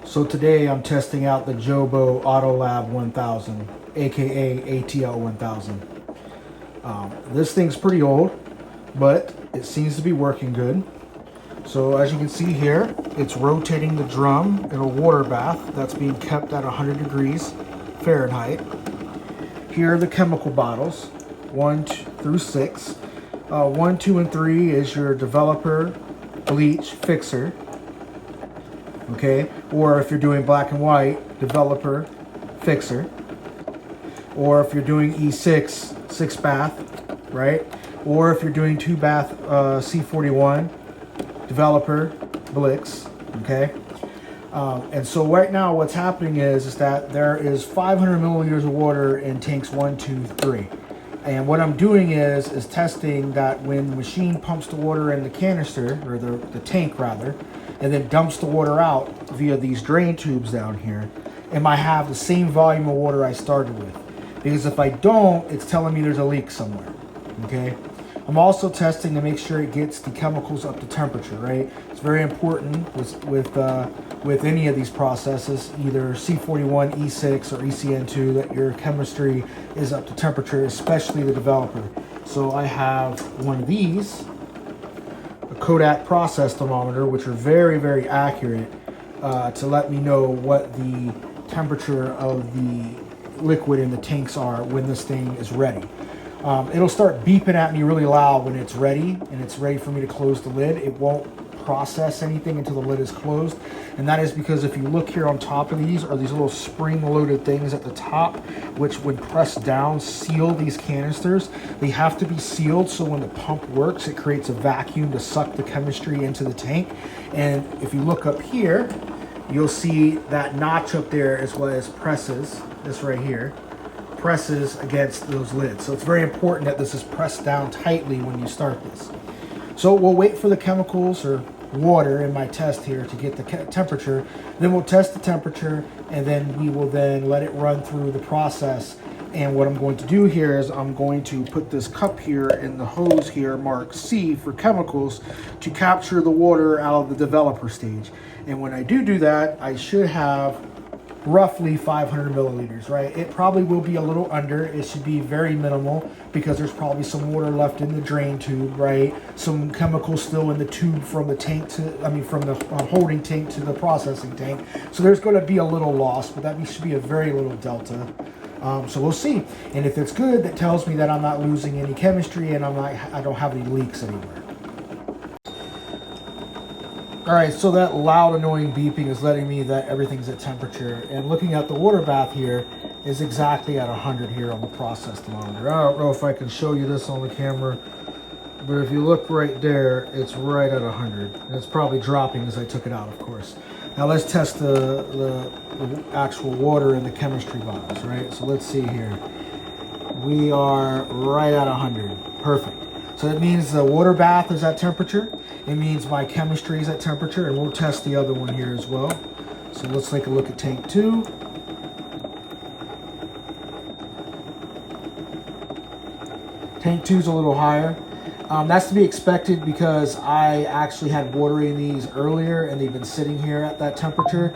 So today I'm testing out the Jobo ATL 1000, aka ATL 1000. This thing's pretty old, but it seems to be working good. So as you can see here, it's rotating the drum in a water bath that's being kept at 100 degrees Fahrenheit. Here are the chemical bottles, 1 through 6. 1, 2, and 3 is your developer, bleach, fixer. Okay, or if you're doing black and white, developer, fixer. Or if you're doing E6, 6 bath, right? Or if you're doing 2 bath C41, developer, Blix, okay? And so right now what's happening is that there is 500 milliliters of water in tanks 1, 2, 3. And what I'm doing is testing that when the machine pumps the water in the canister, or the tank rather, and then dumps the water out via these drain tubes down here, am I have the same volume of water I started with? Because if I don't, it's telling me there's a leak somewhere, okay? I'm also testing to make sure it gets the chemicals up to temperature, right? It's very important with any of these processes, either C41, E6, or ECN2, that your chemistry is up to temperature, especially the developer. So I have one of these, a Kodak process thermometer, which are very, very accurate to let me know what the temperature of the liquid in the tanks are when this thing is ready. It'll start beeping at me really loud when it's ready, and it's ready for me to close the lid. It won't process anything until the lid is closed, and that is because if you look here on top of these are these little spring-loaded things at the top, which when pressed down seal these canisters. They have to be sealed so when the pump works, it creates a vacuum to suck the chemistry into the tank. And if you look up here, you'll see that notch up there as well as presses, this right here, presses against those lids. So it's very important that this is pressed down tightly when you start this. So we'll wait for the chemicals or water in my test here to get the temperature. Then we'll test the temperature, and then we will then let it run through the process. And what I'm going to do here is I'm going to put this cup here in the hose here marked C for chemicals to capture the water out of the developer stage. And when I do that, I should have roughly 500 milliliters, right? It probably will be a little under. It should be very minimal because there's probably some water left in the drain tube, right? Some chemicals still in the tube from the tank to, from the holding tank to the processing tank. So there's going to be a little loss, but that should be a very little delta. So we'll see. And if it's good, that tells me that I'm not losing any chemistry and I don't have any leaks anywhere. All right, so that loud, annoying beeping is letting me that everything's at temperature. And looking at the water bath here is exactly at 100 here on the process thermometer. I don't know if I can show you this on the camera, but if you look right there, it's right at 100. And it's probably dropping as I took it out, of course. Now let's test the actual water in the chemistry bottles, right? So let's see here. We are right at 100. Perfect. So that means the water bath is at temperature. It means my chemistry is at temperature, and we'll test the other one here as well. So let's take a look at tank 2. Tank 2 is a little higher. That's to be expected because I actually had water in these earlier and they've been sitting here at that temperature.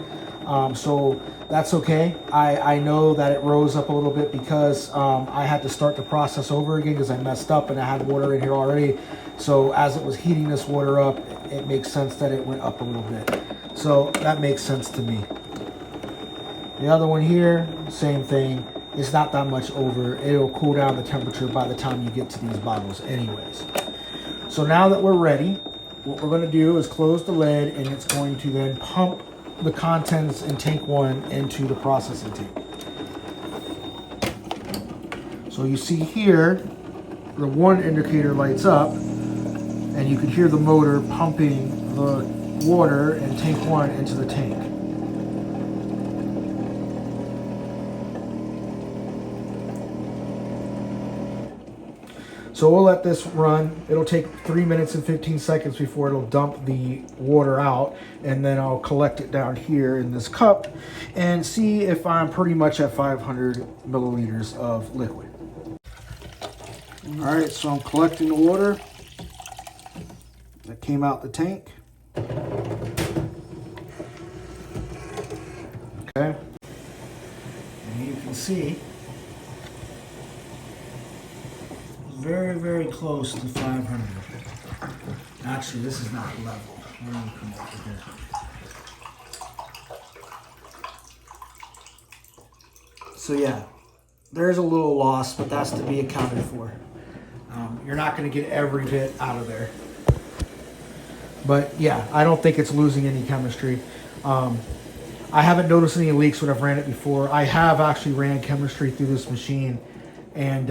So that's okay. I know that it rose up a little bit because I had to start the process over again because I messed up and I had water in here already. So as it was heating this water up, it makes sense that it went up a little bit. So that makes sense to me. The other one here, same thing. It's not that much over. It'll cool down the temperature by the time you get to these bottles anyways. So now that we're ready, what we're going to do is close the lid, and it's going to then pump the contents in tank 1 into the processing tank. So you see here, the 1 indicator lights up, and you can hear the motor pumping the water in tank 1 into the tank. So we'll let this run. It'll take 3 minutes and 15 seconds before it'll dump the water out, and then I'll collect it down here in this cup and see if I'm pretty much at 500 milliliters of liquid. All right, so I'm collecting the water that came out the tank. Okay. And you can see very, very close to 500. Actually, this is not level. Let me come over here. So yeah, there's a little loss, but that's to be accounted for. You're not going to get every bit out of there. But yeah, I don't think it's losing any chemistry. I haven't noticed any leaks when I've ran it before. I have actually ran chemistry through this machine and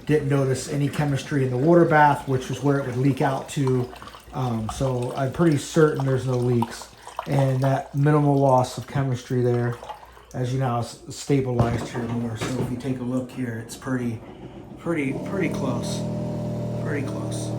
didn't notice any chemistry in the water bath, which is where it would leak out to. So I'm pretty certain there's no leaks. And that minimal loss of chemistry there, as you know, is stabilized here more. So if you take a look here, it's pretty close. Pretty close.